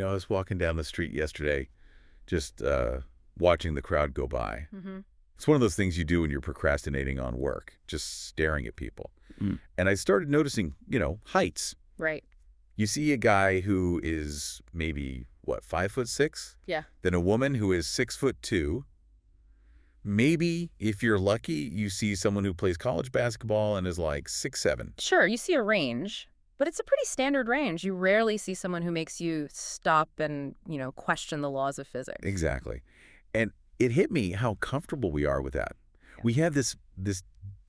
I was walking down the street yesterday, just watching the crowd go by. It's one of those things you do when you're procrastinating on work, just staring at people. And I started noticing, heights. Right. You see a guy who is maybe, what, 5'6"? Yeah. Then a woman who is 6'2". Maybe, if you're lucky, you see someone who plays college basketball and is like 6'7". Sure, you see a range, but it's a pretty standard range. You rarely see someone who makes you stop and, question the laws of physics. Exactly. And it hit me how comfortable we are with that. Yeah. We have this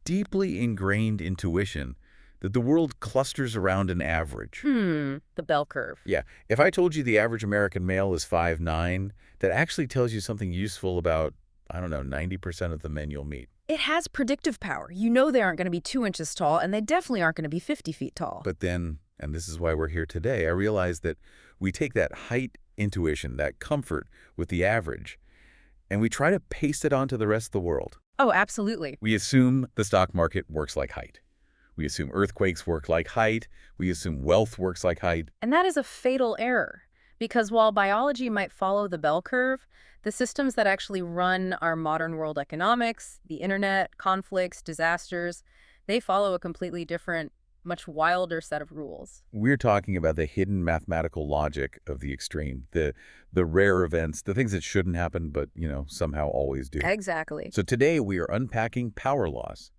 deeply ingrained intuition that the world clusters around an average. The bell curve. Yeah. If I told you the average American male is 5'9", that actually tells you something useful about, 90% of the men you'll meet. It has predictive power. You know they aren't going to be 2 inches tall, and they definitely aren't going to be 50 feet tall. But then, and this is why we're here today, I realized that we take that height intuition, that comfort with the average, and we try to paste it onto the rest of the world. Oh, absolutely. We assume the stock market works like height. We assume earthquakes work like height. We assume wealth works like height. And that is a fatal error, because while biology might follow the bell curve, the systems that actually run our modern world economics, the internet, conflicts, disasters, they follow a completely different, much wilder set of rules. We're talking about the hidden mathematical logic of the extreme, the rare events, the things that shouldn't happen but, somehow always do. Exactly. So today we are unpacking power laws,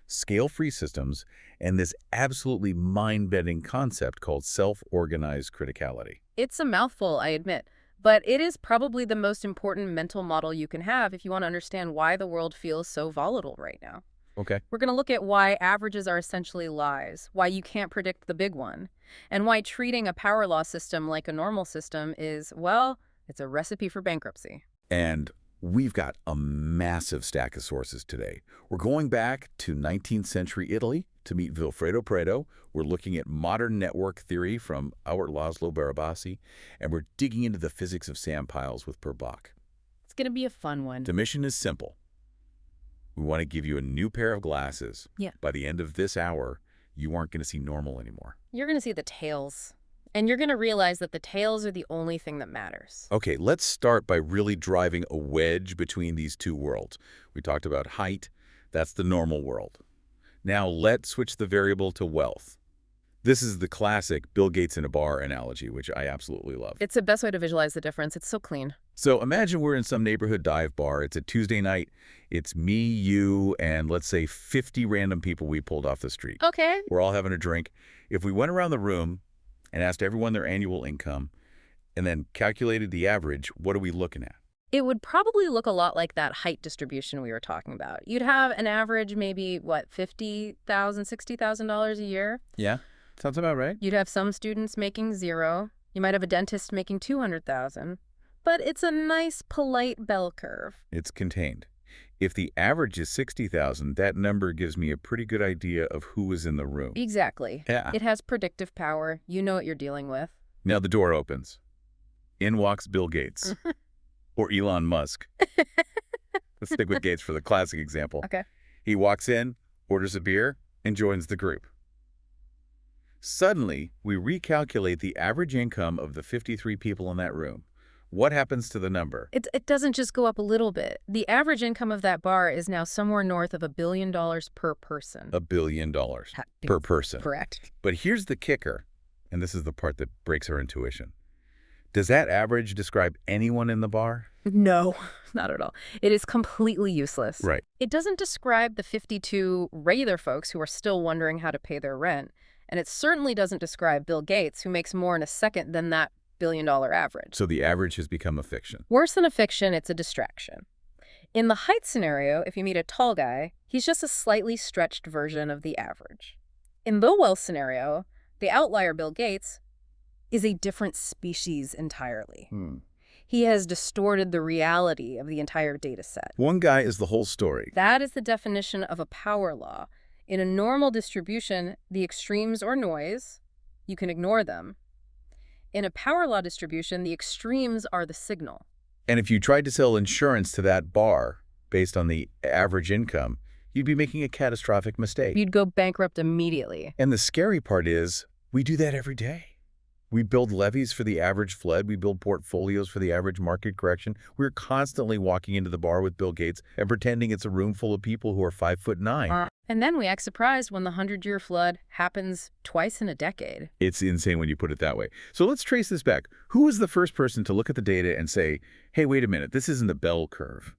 scale-free systems, and this absolutely mind-bending concept called self-organized criticality. It's a mouthful, I admit, but it is probably the most important mental model you can have if you want to understand why the world feels so volatile right now. Okay. We're going to look at why averages are essentially lies, why you can't predict the big one, and why treating a power law system like a normal system is, well, it's a recipe for bankruptcy. And we've got a massive stack of sources today. We're going back to 19th century Italy to meet Vilfredo Pareto. We're looking at modern network theory from our Laszlo Barabasi, and we're digging into the physics of sandpiles with Per Bach. It's going to be a fun one. The mission is simple. We want to give you a new pair of glasses. Yeah. By the end of this hour, you aren't going to see normal anymore. You're going to see the tails. And you're going to realize that the tails are the only thing that matters. Okay, let's start by really driving a wedge between these two worlds. We talked about height. That's the normal world. Now let's switch the variable to wealth. This is the classic Bill Gates in a bar analogy, which I absolutely love. It's the best way to visualize the difference. It's so clean. So imagine we're in some neighborhood dive bar. It's a Tuesday night. It's me, you, and let's say 50 random people we pulled off the street. Okay. We're all having a drink. If we went around the room and asked everyone their annual income and then calculated the average, what are we looking at? It would probably look a lot like that height distribution we were talking about. You'd have an average maybe, $50,000, $60,000 a year? Yeah, sounds about right. You'd have some students making $0. You might have a dentist making $200,000. But it's a nice, polite bell curve. It's contained. If the average is 60,000, that number gives me a pretty good idea of who is in the room. Exactly. Yeah. It has predictive power. You know what you're dealing with. Now the door opens. In walks Bill Gates. Or Elon Musk. Let's stick with Gates for the classic example. Okay. He walks in, orders a beer, and joins the group. Suddenly, we recalculate the average income of the 53 people in that room. What happens to the number? It doesn't just go up a little bit. The average income of that bar is now somewhere north of $1 billion per person. $1 billion per person. Correct. But here's the kicker, and this is the part that breaks our intuition. Does that average describe anyone in the bar? No, not at all. It is completely useless. Right. It doesn't describe the 52 regular folks who are still wondering how to pay their rent. And it certainly doesn't describe Bill Gates, who makes more in a second than that $1 billion average. So the average has become a fiction. Worse than a fiction, it's a distraction. In the height scenario, if you meet a tall guy, he's just a slightly stretched version of the average. In the wealth scenario, the outlier Bill Gates is a different species entirely. He has distorted the reality of the entire data set. One guy is the whole story. That is the definition of a power law. In a normal distribution, the extremes or noise, you can ignore them. In a power law distribution, the extremes are the signal. And if you tried to sell insurance to that bar based on the average income, you'd be making a catastrophic mistake. You'd go bankrupt immediately. And the scary part is, we do that every day. We build levees for the average flood. We build portfolios for the average market correction. We're constantly walking into the bar with Bill Gates and pretending it's a room full of people who are 5'9". And then we act surprised when the 100-year flood happens twice in a decade. It's insane when you put it that way. So let's trace this back. Who was the first person to look at the data and say, hey, wait a minute, this isn't a bell curve?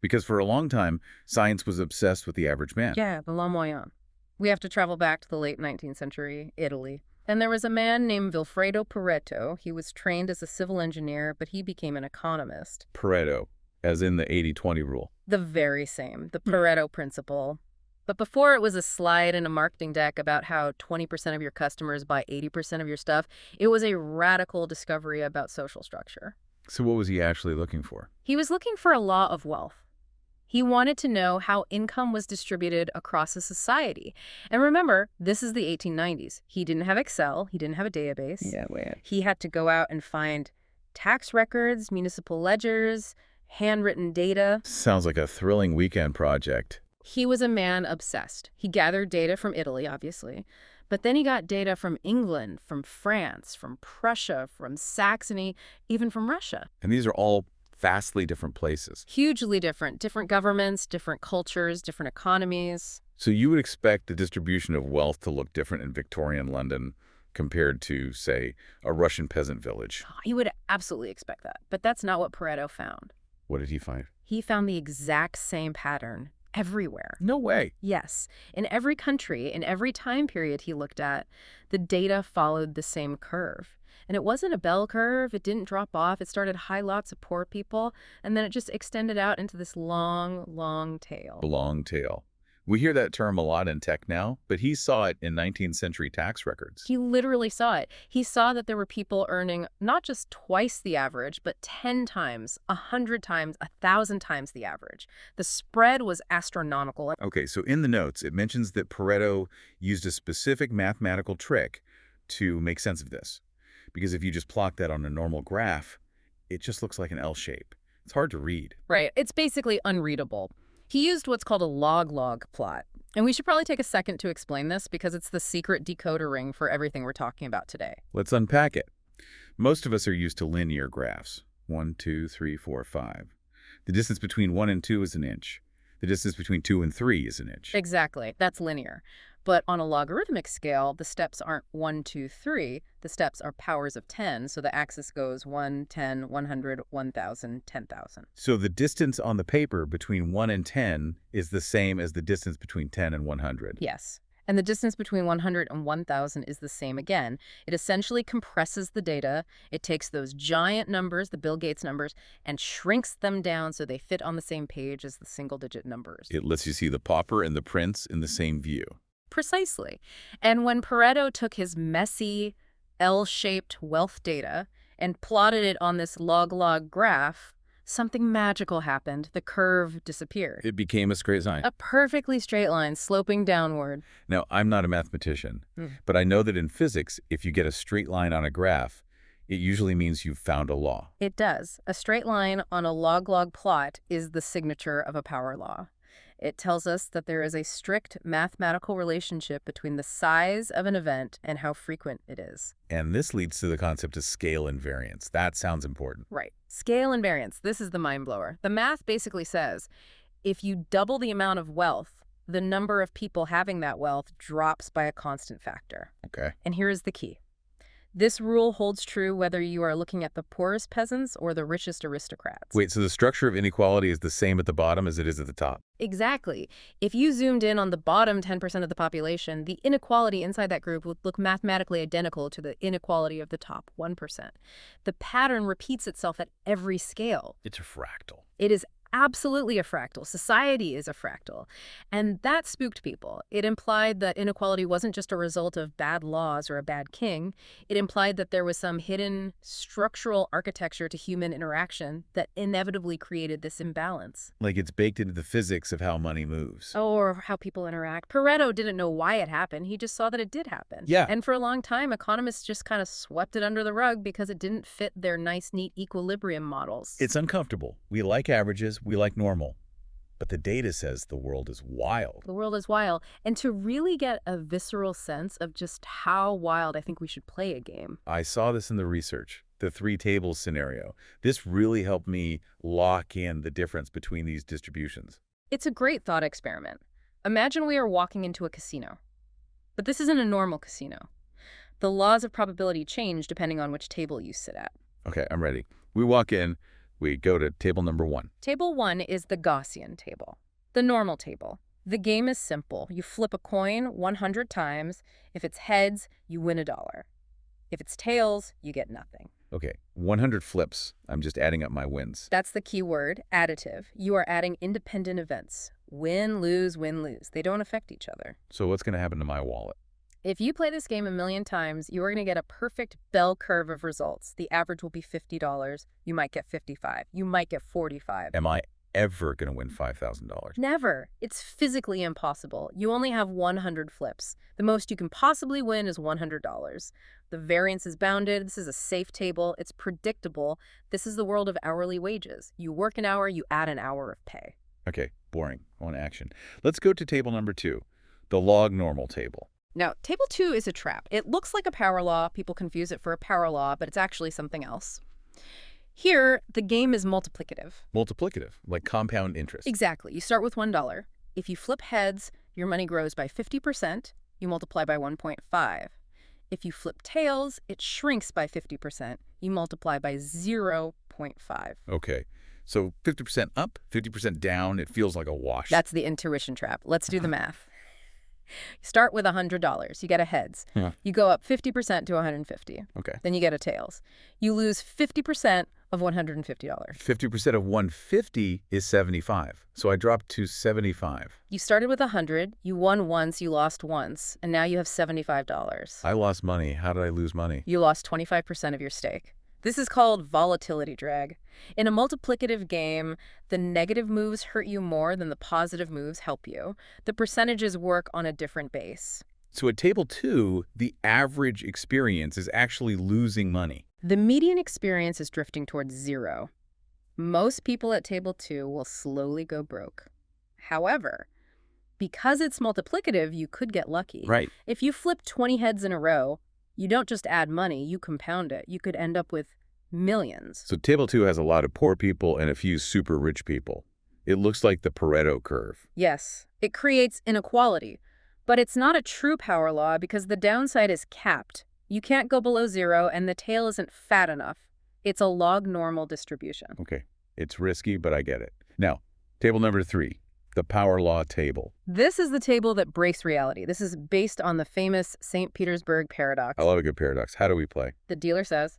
Because for a long time, science was obsessed with the average man. Yeah, the la moyenne. We have to travel back to the late 19th century, Italy. And there was a man named Vilfredo Pareto. He was trained as a civil engineer, but he became an economist. Pareto, as in the 80-20 rule. The very same, the Pareto principle. But before it was a slide in a marketing deck about how 20% of your customers buy 80% of your stuff, it was a radical discovery about social structure. So what was he actually looking for? He was looking for a law of wealth. He wanted to know how income was distributed across a society. And remember, this is the 1890s. He didn't have Excel. He didn't have a database. Yeah, weird. He had to go out and find tax records, municipal ledgers, handwritten data. Sounds like a thrilling weekend project. He was a man obsessed. He gathered data from Italy, obviously. But then he got data from England, from France, from Prussia, from Saxony, even from Russia. And these are all vastly different places. Hugely different governments, different cultures, different economies. So you would expect the distribution of wealth to look different in Victorian London compared to, say, a Russian peasant village. You would absolutely expect that. But that's not what Pareto found. What did he find? He found the exact same pattern everywhere. No way. Yes. In every country, in every time period he looked at, the data followed the same curve. And it wasn't a bell curve. It didn't drop off. It started high, lots of poor people, and then it just extended out into this long, long tail. Long tail. We hear that term a lot in tech now, but he saw it in 19th century tax records. He literally saw it. He saw that there were people earning not just twice the average, but 10 times, 100 times, 1,000 times the average. The spread was astronomical. Okay, so in the notes, it mentions that Pareto used a specific mathematical trick to make sense of this. Because if you just plot that on a normal graph, it just looks like an L shape. It's hard to read. Right. It's basically unreadable. He used what's called a log-log plot. And we should probably take a second to explain this because it's the secret decoder ring for everything we're talking about today. Let's unpack it. Most of us are used to linear graphs. 1, 2, 3, 4, 5. The distance between 1 and 2 is an inch. The distance between 2 and 3 is an inch. Exactly. That's linear. But on a logarithmic scale, the steps aren't 1, 2, 3. The steps are powers of 10, so the axis goes 1, 10, 100, 1,000, 10,000. So the distance on the paper between 1 and 10 is the same as the distance between 10 and 100. Yes. And the distance between 100 and 1,000 is the same again. It essentially compresses the data. It takes those giant numbers, the Bill Gates numbers, and shrinks them down so they fit on the same page as the single-digit numbers. It lets you see the pauper and the prince in the same view. Precisely. And when Pareto took his messy, L-shaped wealth data and plotted it on this log-log graph, something magical happened. The curve disappeared. It became a straight line. A perfectly straight line sloping downward. Now, I'm not a mathematician, but I know that in physics, if you get a straight line on a graph, it usually means you've found a law. It does. A straight line on a log-log plot is the signature of a power law. It tells us that there is a strict mathematical relationship between the size of an event and how frequent it is. And this leads to the concept of scale invariance. That sounds important. Right. Scale invariance. This is the mind blower. The math basically says if you double the amount of wealth, the number of people having that wealth drops by a constant factor. Okay. And here is the key. This rule holds true whether you are looking at the poorest peasants or the richest aristocrats. Wait, so the structure of inequality is the same at the bottom as it is at the top? Exactly. If you zoomed in on the bottom 10% of the population, the inequality inside that group would look mathematically identical to the inequality of the top 1%. The pattern repeats itself at every scale. It's a fractal. It is absolutely a fractal. Society is a fractal. And that spooked people. It implied that inequality wasn't just a result of bad laws or a bad king. It implied that there was some hidden structural architecture to human interaction that inevitably created this imbalance. Like it's baked into the physics of how money moves. Or how people interact. Pareto didn't know why it happened. He just saw that it did happen. Yeah. And for a long time, economists just kind of swept it under the rug because it didn't fit their nice, neat equilibrium models. It's uncomfortable. We like averages. We like normal. But the data says the world is wild. The world is wild. And to really get a visceral sense of just how wild I think we should play a game. I saw this in the research, the 3 tables scenario. This really helped me lock in the difference between these distributions. It's a great thought experiment. Imagine we are walking into a casino. But this isn't a normal casino. The laws of probability change depending on which table you sit at. Okay, I'm ready. We walk in. We go to table number 1. Table 1 is the Gaussian table, the normal table. The game is simple. You flip a coin 100 times. If it's heads, you win $1. If it's tails, you get nothing. Okay, 100 flips. I'm just adding up my wins. That's the key word, additive. You are adding independent events. Win, lose, win, lose. They don't affect each other. So what's going to happen to my wallet? If you play this game 1,000,000 times, you are going to get a perfect bell curve of results. The average will be $50. You might get $55. You might get $45. Am I ever going to win $5,000? Never. It's physically impossible. You only have 100 flips. The most you can possibly win is $100. The variance is bounded. This is a safe table. It's predictable. This is the world of hourly wages. You work an hour, you add an hour of pay. Okay, boring. I want action. Let's go to table number 2, the log normal table. Now, table 2 is a trap. It looks like a power law. People confuse it for a power law, but it's actually something else. Here, the game is multiplicative. Multiplicative, like compound interest. Exactly. You start with $1. If you flip heads, your money grows by 50%. You multiply by 1.5. If you flip tails, it shrinks by 50%. You multiply by 0.5. Okay, so 50% up, 50% down. It feels like a wash. That's the intuition trap. Let's do the math. You start with $100. You get a heads. Yeah. You go up 50% to $150. Okay. Then you get a tails. You lose 50% of $150. 50% of 150 is 75. So I dropped to 75. You started with 100. You won once. You lost once. And now you have $75. I lost money. How did I lose money? You lost 25% of your stake. This is called volatility drag. In a multiplicative game, the negative moves hurt you more than the positive moves help you. The percentages work on a different base. So at table 2, the average experience is actually losing money. The median experience is drifting towards 0. Most people at table 2 will slowly go broke. However, because it's multiplicative, you could get lucky. Right. If you flip 20 heads in a row, you don't just add money, you compound it. You could end up with millions. So table 2 has a lot of poor people and a few super rich people. It looks like the Pareto curve. Yes, it creates inequality. But it's not a true power law because the downside is capped. You can't go below 0 and the tail isn't fat enough. It's a log normal distribution. Okay, it's risky, but I get it. Now, table number 3. The power law table. This is the table that breaks reality. This is based on the famous St. Petersburg paradox. I love a good paradox. How do we play? The dealer says,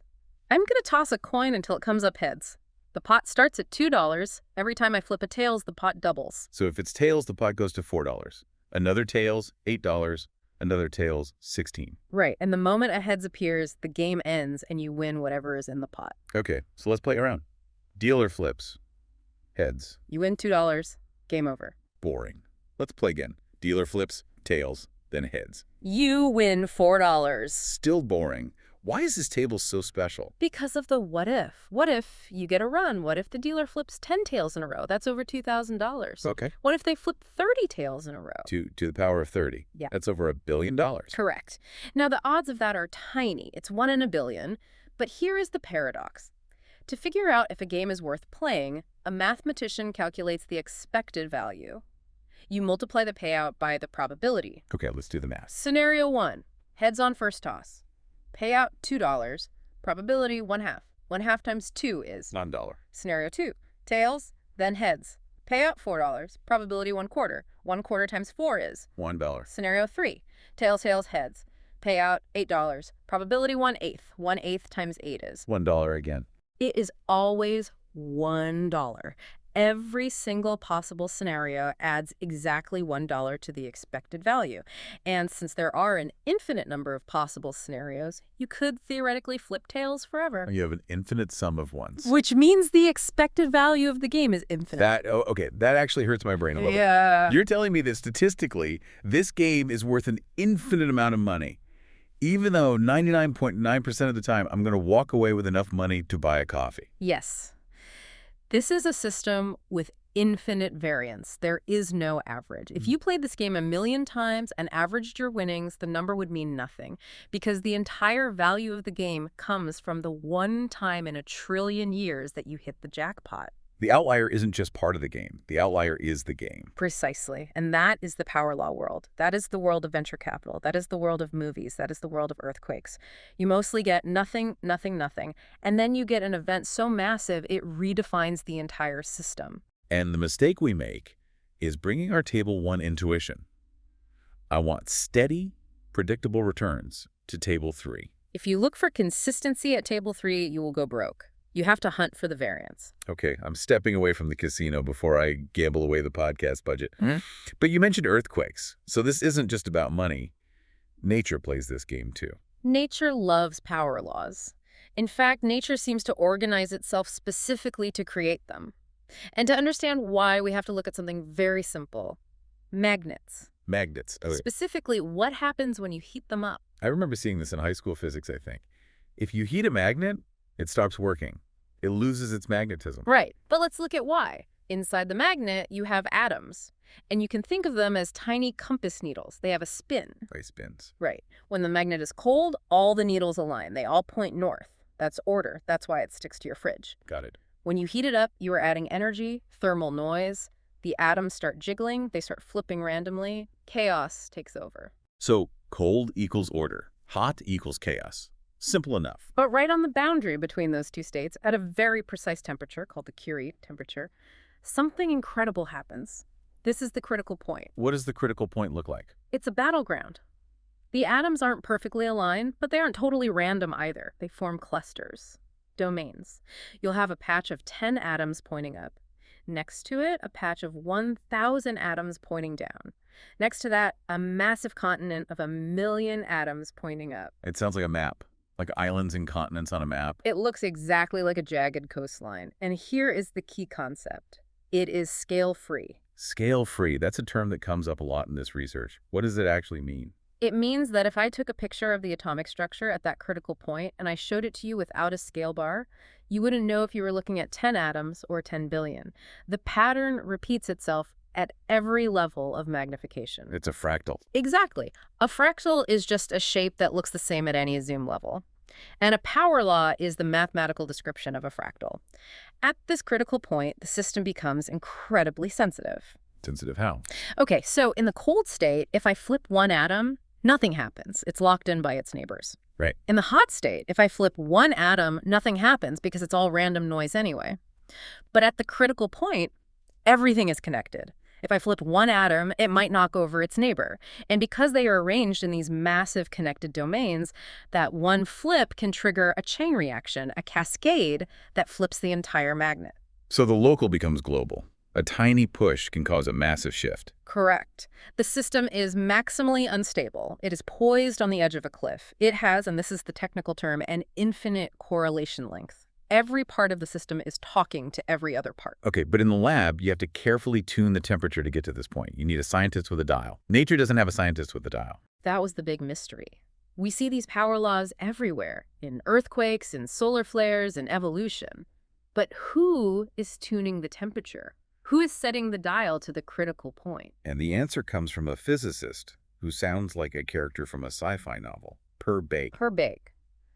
I'm going to toss a coin until it comes up heads. The pot starts at $2. Every time I flip a tails, the pot doubles. So if it's tails, the pot goes to $4. Another tails, $8. Another tails, $16. Right, and the moment a heads appears, the game ends and you win whatever is in the pot. Okay, so let's play around. Dealer flips. Heads. You win $2. Game over. Boring. Let's play again. Dealer flips, tails, then heads. You win $4. Still boring. Why is this table so special? Because of the what if. What if you get a run? What if the dealer flips 10 tails in a row? That's over $2,000. Okay. What if they flip 30 tails in a row? To the power of 30. Yeah. That's over $1 billion. Correct. Now, the odds of that are tiny. It's 1 in a billion. But here is the paradox. To figure out if a game is worth playing, a mathematician calculates the expected value. You multiply the payout by the probability. Okay, let's do the math. Scenario 1, heads on first toss. Payout $2, probability 1/2. 1/2 times 2 is $1. Scenario 2, tails, then heads. Payout $4, probability 1/4. 1/4 times 4 is $1. Scenario 3, tails, tails, heads. Payout $8, probability 1/8. 1/8 times 8 is $1 again. It is always $1. Every single possible scenario adds exactly $1 to the expected value. And since there are an infinite number of possible scenarios, you could theoretically flip tails forever. You have an infinite sum of ones. Which means the expected value of the game is infinite. Okay, that actually hurts my brain a little Yeah. bit. You're telling me that statistically, this game is worth an infinite amount of money, even though 99.9% of the time, I'm going to walk away with enough money to buy a coffee. Yes. This is a system with infinite variance. There is no average. If you played this game 1,000,000 times and averaged your winnings, the number would mean nothing, because the entire value of the game comes from the one time in 1,000,000,000,000 years that you hit the jackpot. The outlier isn't just part of the game. The outlier is the game. Precisely. And that is the power law world. That is the world of venture capital. That is the world of movies. That is the world of earthquakes. You mostly get nothing, nothing, nothing. And then you get an event so massive, it redefines the entire system. And the mistake we make is bringing our table 1 intuition. I want steady, predictable returns to table 3. If you look for consistency at table 3, you will go broke. You have to hunt for the variance. Okay, I'm stepping away from the casino before I gamble away the podcast budget. But you mentioned earthquakes, so this isn't just about money. Nature plays this game too. Nature loves power laws. In fact, nature seems to organize itself specifically to create them. And to understand why, we have to look at something very simple. Magnets. Magnets. Okay. Specifically, what happens when you heat them up? I remember seeing this in high school physics, I think. If you heat a magnet, it stops working. It loses its magnetism. Right. But let's look at why. Inside the magnet, you have atoms. And you can think of them as tiny compass needles. They have a spin. By spins. Right. When the magnet is cold, all the needles align. They all point north. That's order. That's why it sticks to your fridge. Got it. When you heat it up, you are adding energy, thermal noise. The atoms start jiggling. They start flipping randomly. Chaos takes over. So cold equals order. Hot equals chaos. Simple enough. But right on the boundary between those two states, at a very precise temperature called the Curie temperature, something incredible happens. This is the critical point. What does the critical point look like? It's a battleground. The atoms aren't perfectly aligned, but they aren't totally random either. They form clusters, domains. You'll have a patch of 10 atoms pointing up. Next to it, a patch of 1,000 atoms pointing down. Next to that, a massive continent of 1,000,000 atoms pointing up. It sounds like a map. Like islands and continents on a map. It looks exactly like a jagged coastline. And here is the key concept. It is scale-free. Scale-free. That's a term that comes up a lot in this research. What does it actually mean? It means that if I took a picture of the atomic structure at that critical point and I showed it to you without a scale bar, you wouldn't know if you were looking at 10 atoms or 10 billion. The pattern repeats itself at every level of magnification. It's a fractal. Exactly. A fractal is just a shape that looks the same at any zoom level. And a power law is the mathematical description of a fractal. At this critical point, the system becomes incredibly sensitive. Sensitive how? Okay, so in the cold state, if I flip one atom, nothing happens. It's locked in by its neighbors. Right. In the hot state, if I flip one atom, nothing happens because it's all random noise anyway. But at the critical point, everything is connected. If I flip one atom, it might knock over its neighbor. And because they are arranged in these massive connected domains, that one flip can trigger a chain reaction, a cascade that flips the entire magnet. So the local becomes global. A tiny push can cause a massive shift. Correct. The system is maximally unstable. It is poised on the edge of a cliff. It has, and this is the technical term, an infinite correlation length. Every part of the system is talking to every other part. Okay, but in the lab, you have to carefully tune the temperature to get to this point. You need a scientist with a dial. Nature doesn't have a scientist with a dial. That was the big mystery. We see these power laws everywhere, in earthquakes, in solar flares, in evolution. But who is tuning the temperature? Who is setting the dial to the critical point? And the answer comes from a physicist who sounds like a character from a sci-fi novel, Per Bake. Per Bake,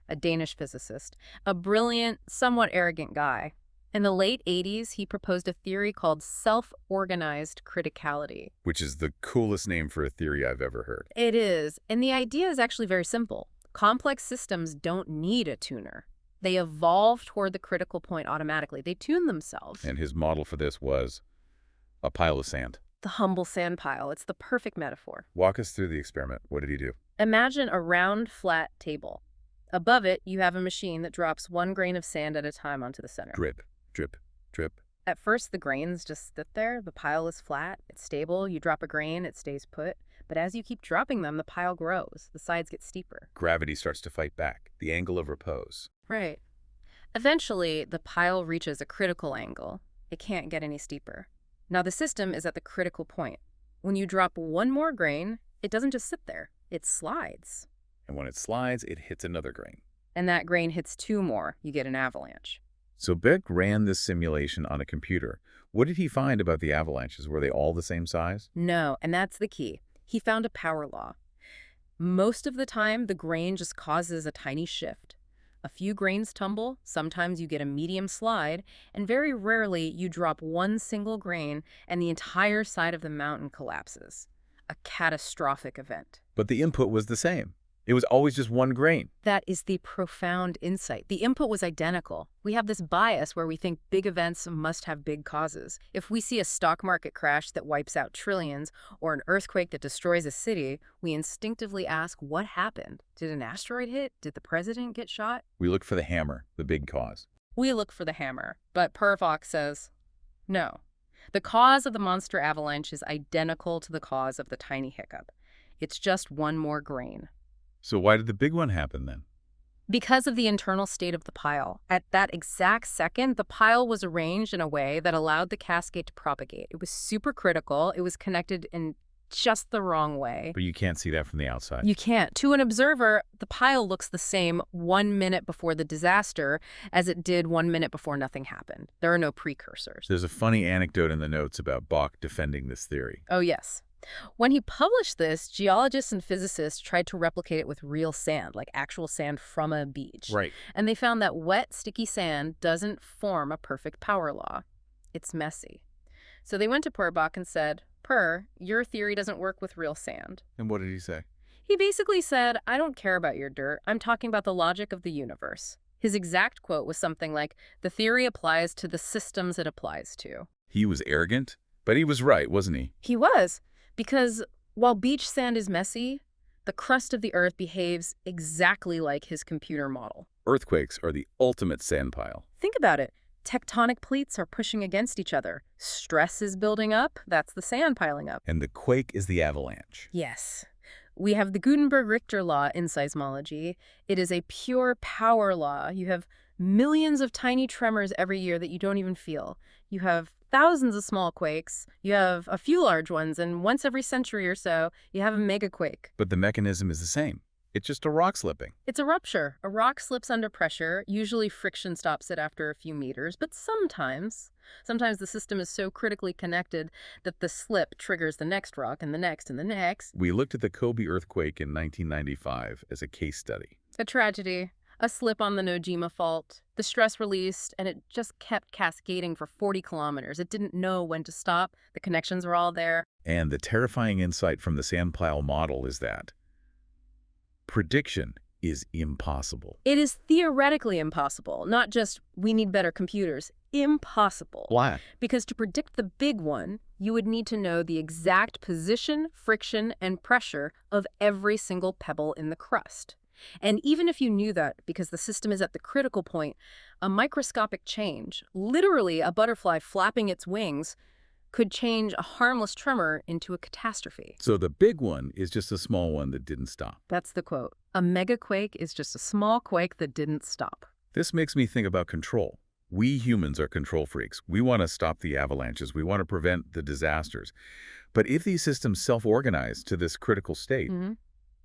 a Danish physicist, a brilliant, somewhat arrogant guy. In the late 80s, he proposed a theory called self-organized criticality. Which is the coolest name for a theory I've ever heard. It is, and the idea is actually very simple. Complex systems don't need a tuner. They evolve toward the critical point automatically. They tune themselves. And his model for this was a pile of sand. The humble sandpile. It's the perfect metaphor. Walk us through the experiment. What did he do? Imagine a round, flat table. Above it, you have a machine that drops 1 grain of sand at a time onto the center. Drip, drip, drip. At first, the grains just sit there. The pile is flat. It's stable. You drop a grain, it stays put. But as you keep dropping them, the pile grows. The sides get steeper. Gravity starts to fight back. The angle of repose. Right. Eventually, the pile reaches a critical angle. It can't get any steeper. Now, the system is at the critical point. When you drop one more grain, it doesn't just sit there. It slides. And when it slides, it hits another grain. And that grain hits 2 more. You get an avalanche. So Beck ran this simulation on a computer. What did he find about the avalanches? Were they all the same size? No, and that's the key. He found a power law. Most of the time, the grain just causes a tiny shift. A few grains tumble, sometimes you get a medium slide, and very rarely you drop one single grain and the entire side of the mountain collapses. A catastrophic event. But the input was the same. It was always just one grain. That is the profound insight. The input was identical. We have this bias where we think big events must have big causes. If we see a stock market crash that wipes out trillions or an earthquake that destroys a city, we instinctively ask, what happened? Did an asteroid hit? Did the president get shot? We look for the hammer, the big cause. We look for the hammer, but Purvok says, no. The cause of the monster avalanche is identical to the cause of the tiny hiccup. It's just one more grain. So why did the big one happen then? Because of the internal state of the pile. At that exact second, the pile was arranged in a way that allowed the cascade to propagate. It was super critical. It was connected in just the wrong way. But you can't see that from the outside. You can't. To an observer, the pile looks the same 1 minute before the disaster as it did 1 minute before nothing happened. There are no precursors. There's a funny anecdote in the notes about Bach defending this theory. Oh, yes. When he published this, geologists and physicists tried to replicate it with real sand, like actual sand from a beach. Right. And they found that wet, sticky sand doesn't form a perfect power law. It's messy. So they went to Purvok and said, your theory doesn't work with real sand. And what did he say? He basically said, I don't care about your dirt. I'm talking about the logic of the universe. His exact quote was something like, the theory applies to the systems it applies to. He was arrogant, but he was right, wasn't he? He was. Because while beach sand is messy, the crust of the earth behaves exactly like his computer model. Earthquakes are the ultimate sandpile. Think about it. Tectonic plates are pushing against each other. Stress is building up. That's the sand piling up. And the quake is the avalanche. Yes. We have the Gutenberg-Richter law in seismology. It is a pure power law. You have millions of tiny tremors every year that you don't even feel. You have thousands of small quakes. You have a few large ones, and once every century or so, you have a megaquake. But the mechanism is the same. It's just a rock slipping. It's a rupture. A rock slips under pressure. Usually friction stops it after a few meters, but sometimes the system is so critically connected that the slip triggers the next rock and the next and the next. We looked at the Kobe earthquake in 1995 as a case study. A tragedy. A slip on the Nojima fault. The stress released, and it just kept cascading for 40 kilometers. It didn't know when to stop. The connections were all there. And the terrifying insight from the Sandpile model is that prediction is impossible. It is theoretically impossible, not just we need better computers. Impossible. Why? Because to predict the big one, you would need to know the exact position, friction, and pressure of every single pebble in the crust. And even if you knew that, because the system is at the critical point, a microscopic change, literally a butterfly flapping its wings, could change a harmless tremor into a catastrophe. So the big one is just a small one that didn't stop. That's the quote. A megaquake is just a small quake that didn't stop. This makes me think about control. We humans are control freaks. We want to stop the avalanches. We want to prevent the disasters. But if these systems self-organize to this critical state,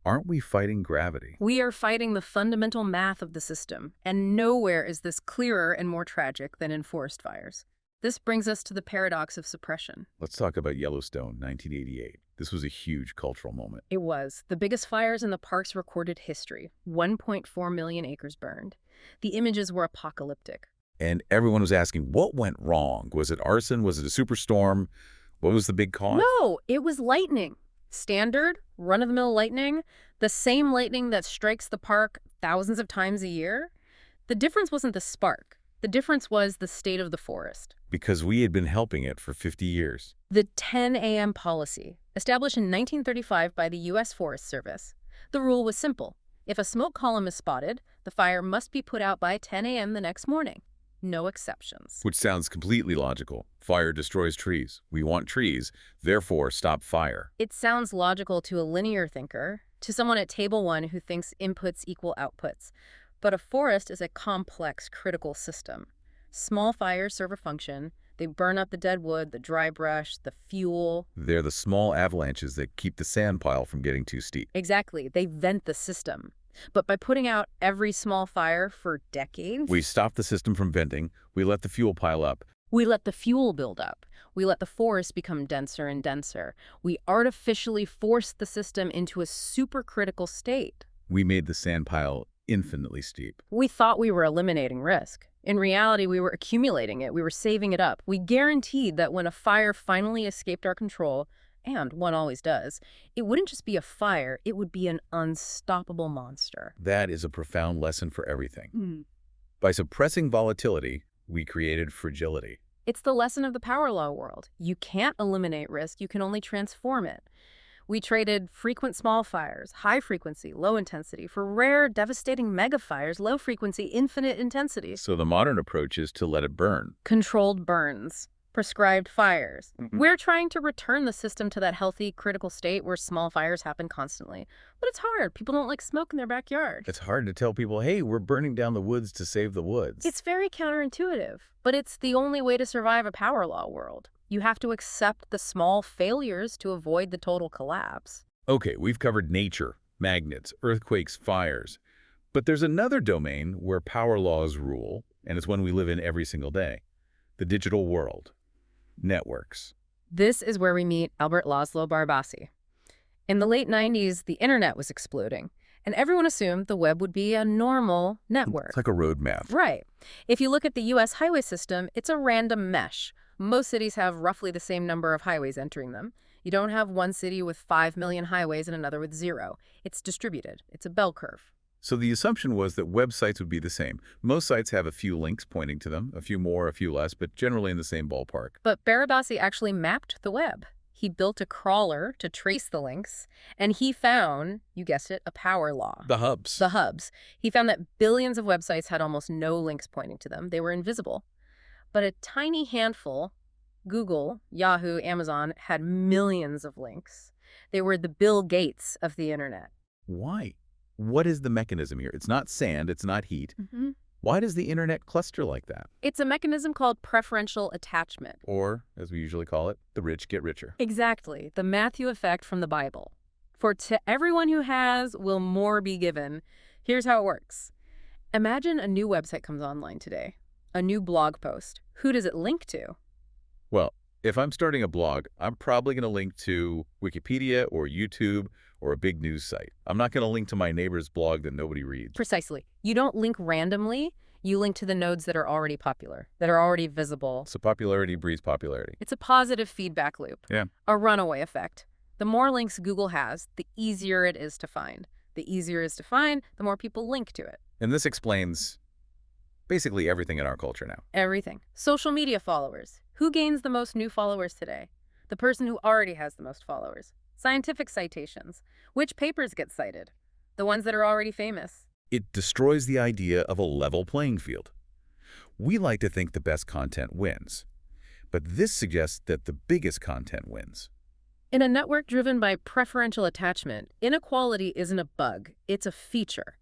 aren't we fighting gravity? We are fighting the fundamental math of the system, and nowhere is this clearer and more tragic than in forest fires. This brings us to the paradox of suppression. Let's talk about Yellowstone, 1988. This was a huge cultural moment. It was. The biggest fires in the park's recorded history. 1.4 million acres burned. The images were apocalyptic. And everyone was asking, what went wrong? Was it arson? Was it a superstorm? What was the big cause? No, it was lightning. Standard, run-of-the-mill lightning, the same lightning that strikes the park thousands of times a year. The difference wasn't the spark. The difference was the state of the forest. Because we had been helping it for 50 years. The 10 a.m. policy, established in 1935 by the U.S. Forest Service. The rule was simple. If a smoke column is spotted, the fire must be put out by 10 a.m. the next morning. No exceptions. Which sounds completely logical. Fire destroys trees. We want trees, therefore stop fire. It sounds logical to a linear thinker, to someone at table 1 who thinks inputs equal outputs. But a forest is a complex, critical system. Small fires serve a function. They burn up the dead wood, the dry brush, the fuel. They're the small avalanches that keep the sand pile from getting too steep. Exactly. They vent the system. But by putting out every small fire for decades, We stopped the system from venting. We let the fuel pile up. we let the fuel build up. We let the forest become denser and denser. We artificially forced the system into a supercritical state. We made the sandpile infinitely steep. We thought we were eliminating risk. In reality, we were accumulating it. We were saving it up. We guaranteed that when a fire finally escaped our control, and one always does, it wouldn't just be a fire, it would be an unstoppable monster. That is a profound lesson for everything. By suppressing volatility, we created fragility. It's the lesson of the power law world. You can't eliminate risk, you can only transform it. We traded frequent small fires, high frequency, low intensity, for rare, devastating mega fires, low frequency, infinite intensity. So the modern approach is to let it burn. Controlled burns, prescribed fires. We're trying to return the system to that healthy, critical state where small fires happen constantly. But it's hard. People don't like smoke in their backyard. It's hard to tell people, hey, we're burning down the woods to save the woods. It's very counterintuitive, but it's the only way to survive a power law world. You have to accept the small failures to avoid the total collapse. Okay, we've covered nature, magnets, earthquakes, fires. But there's another domain where power laws rule, and it's one we live in every single day. The digital world. Networks. This is where we meet Albert Laszlo Barabasi. In the late 90s, the internet was exploding, and everyone assumed the web would be a normal network. It's like a roadmap. Right. If you look at the U.S. highway system, it's a random mesh. Most cities have roughly the same number of highways entering them. You don't have one city with 5 million highways and another with 0. It's distributed. It's a bell curve. So the assumption was that websites would be the same. Most sites have a few links pointing to them, a few more, a few less, but generally in the same ballpark. But Barabasi actually mapped the web. He built a crawler to trace the links, and he found, you guessed it, a power law. The hubs. The hubs. He found that billions of websites had almost no links pointing to them. They were invisible. But a tiny handful, Google, Yahoo, Amazon, had millions of links. They were the Bill Gates of the internet. Why? What is the mechanism here? It's not sand, it's not heat. Why does the internet cluster like that? It's a mechanism called preferential attachment. Or, as we usually call it, the rich get richer. Exactly, the Matthew effect from the Bible. For to everyone who has, will more be given. Here's how it works. Imagine a new website comes online today, a new blog post. Who does it link to? Well, if I'm starting a blog, I'm probably going to link to Wikipedia or YouTube or a big news site. I'm not going to link to my neighbor's blog that nobody reads. Precisely. You don't link randomly. You link to the nodes that are already popular, that are already visible. So popularity breeds popularity. It's a positive feedback loop. Yeah. A runaway effect. The more links Google has, the easier it is to find. The easier it is to find, the more people link to it. And this explains basically everything in our culture now. Everything. Social media followers. Who gains the most new followers today? The person who already has the most followers. Scientific citations. Which papers get cited? The ones that are already famous. It destroys the idea of a level playing field. We like to think the best content wins, but this suggests that the biggest content wins. In a network driven by preferential attachment, inequality isn't a bug, it's a feature.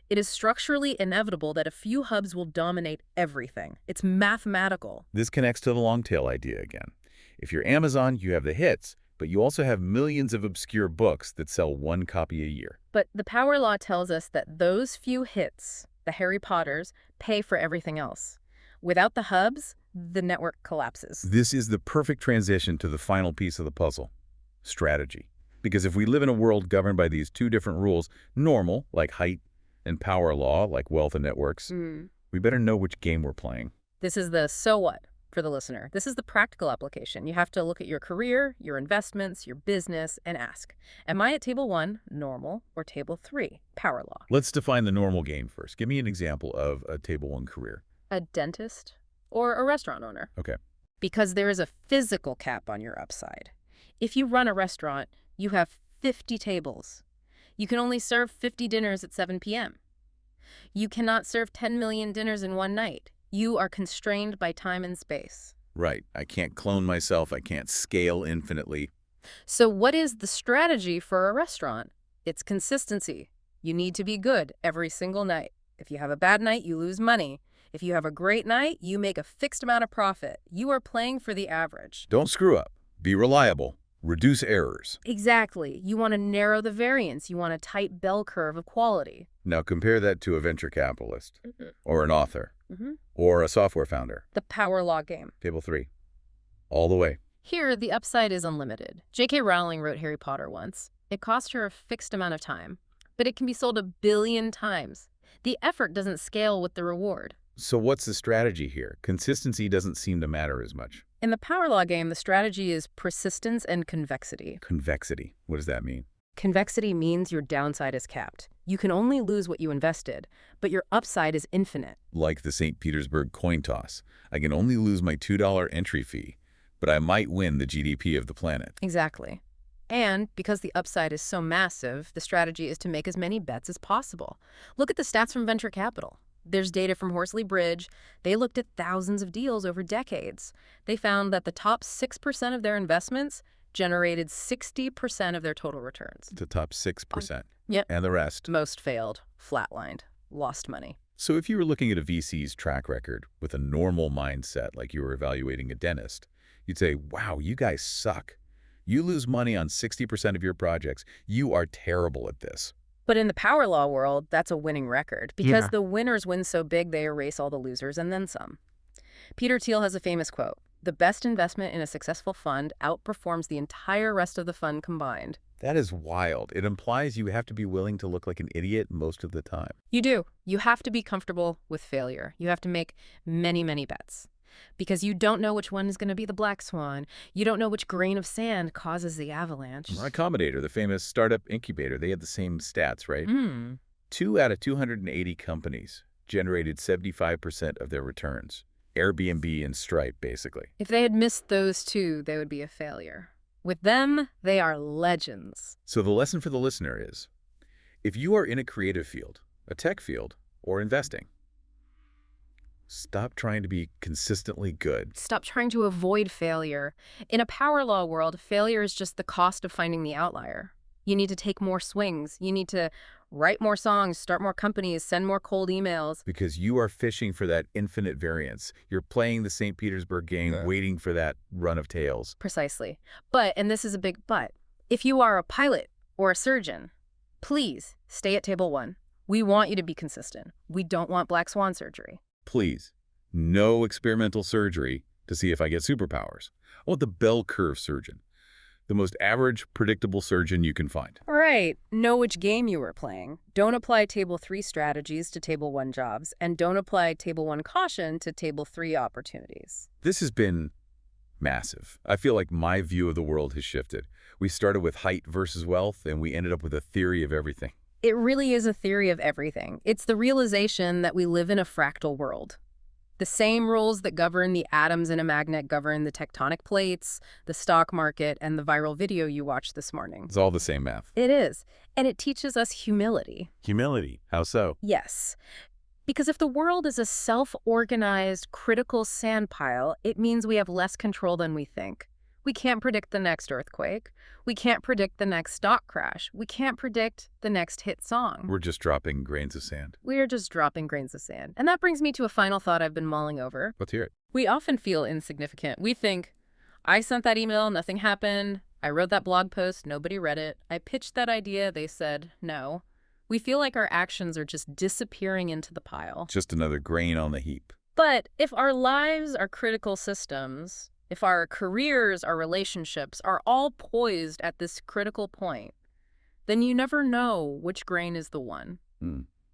It is structurally inevitable that a few hubs will dominate everything. It's mathematical. This connects to the long tail idea again. If you're Amazon, you have the hits, but you also have millions of obscure books that sell 1 copy a year. But the power law tells us that those few hits, the Harry Potters, pay for everything else. Without the hubs, the network collapses. This is the perfect transition to the final piece of the puzzle, strategy. Because if we live in a world governed by these two different rules, normal, like height, and power law, like wealth and networks, we better know which game we're playing. This is the so what for the listener. This is the practical application. You have to look at your career, your investments, your business, and ask, am I at table 1, normal, or table 3, power law? Let's define the normal game first. Give me an example of a table 1 career. A dentist or a restaurant owner. Okay. Because there is a physical cap on your upside. If you run a restaurant, you have 50 tables. You can only serve 50 dinners at 7 p.m. You cannot serve 10 million dinners in one night. You are constrained by time and space. Right. I can't clone myself. I can't scale infinitely. So what is the strategy for a restaurant? It's consistency. You need to be good every single night. If you have a bad night, you lose money. If you have a great night, you make a fixed amount of profit. You are playing for the average. Don't screw up. Be reliable. Reduce errors. Exactly. You want to narrow the variance. You want a tight bell curve of quality. Now compare that to a venture capitalist, Mhm. or an author, Mhm. or a software founder. The power law game. Table 3. All the way. Here, the upside is unlimited. J.K. Rowling wrote Harry Potter once. It cost her a fixed amount of time, but it can be sold 1,000,000,000 times. The effort doesn't scale with the reward. So what's the strategy here? Consistency doesn't seem to matter as much. In the power law game, the strategy is persistence and convexity. Convexity. What does that mean? Convexity means your downside is capped. You can only lose what you invested, but your upside is infinite. Like the St. Petersburg coin toss. I can only lose my $2 entry fee, but I might win the GDP of the planet. Exactly. And because the upside is so massive, the strategy is to make as many bets as possible. Look at the stats from venture capital. There's data from Horsley Bridge. They looked at thousands of deals over decades. They found that the top 6% of their investments generated 60% of their total returns. The top 6%. Yep. And the rest. Most failed, flatlined, lost money. So if you were looking at a VC's track record with a normal mindset, like you were evaluating a dentist, you'd say, wow, you guys suck. You lose money on 60% of your projects. You are terrible at this. But in the power law world, that's a winning record because the winners win so big they erase all the losers and then some. Peter Thiel has a famous quote, "The best investment in a successful fund outperforms the entire rest of the fund combined." That is wild. It implies you have to be willing to look like an idiot most of the time. You do. You have to be comfortable with failure. You have to make many, many bets. Because you don't know which one is going to be the black swan. You don't know which grain of sand causes the avalanche. Y Combinator, the famous startup incubator, they had the same stats, right? 2 out of 280 companies generated 75% of their returns. Airbnb and Stripe, basically. If they had missed those two, they would be a failure. With them, they are legends. So the lesson for the listener is, if you are in a creative field, a tech field, or investing, stop trying to be consistently good. Stop trying to avoid failure. In a power law world, failure is just the cost of finding the outlier. You need to take more swings. You need to write more songs, start more companies, send more cold emails. Because you are fishing for that infinite variance. You're playing the St. Petersburg game, waiting for that run of tails. Precisely. But, and this is a big but, if you are a pilot or a surgeon, please stay at table 1. We want you to be consistent. We don't want black swan surgery. Please, no experimental surgery to see if I get superpowers. I want the bell curve surgeon, the most average, predictable surgeon you can find. Right. Know which game you were playing. Don't apply table 3 strategies to table 1 jobs, and don't apply table 1 caution to table 3 opportunities. This has been massive. I feel like my view of the world has shifted. We started with height versus wealth, and we ended up with a theory of everything. It really is a theory of everything. It's the realization that we live in a fractal world. The same rules that govern the atoms in a magnet govern the tectonic plates, the stock market, and the viral video you watched this morning. It's all the same math. It is. And it teaches us humility. Humility? How so? Yes. Because if the world is a self-organized, critical sandpile, it means we have less control than we think. We can't predict the next earthquake. We can't predict the next stock crash. We can't predict the next hit song. We're just dropping grains of sand. We are just dropping grains of sand. And that brings me to a final thought I've been mulling over. Let's hear it. We often feel insignificant. We think, I sent that email, nothing happened. I wrote that blog post, nobody read it. I pitched that idea, they said no. We feel like our actions are just disappearing into the pile. Just another grain on the heap. But if our lives are critical systems, if our careers, our relationships are all poised at this critical point, then you never know which grain is the one.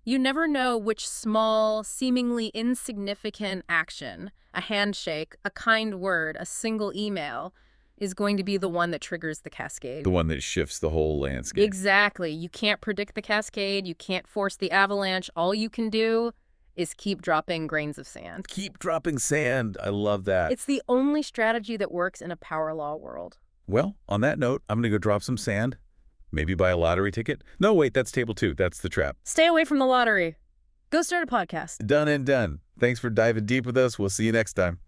You never know which small, seemingly insignificant action, a handshake, a kind word, a single email, is going to be the one that triggers the cascade. The one that shifts the whole landscape. Exactly. You can't predict the cascade. You can't force the avalanche. All you can do is keep dropping grains of sand. Keep dropping sand. I love that. It's the only strategy that works in a power law world. Well, on that note, I'm going to go drop some sand. Maybe buy a lottery ticket. No, wait, that's table 2. That's the trap. Stay away from the lottery. Go start a podcast. Done and done. Thanks for diving deep with us. We'll see you next time.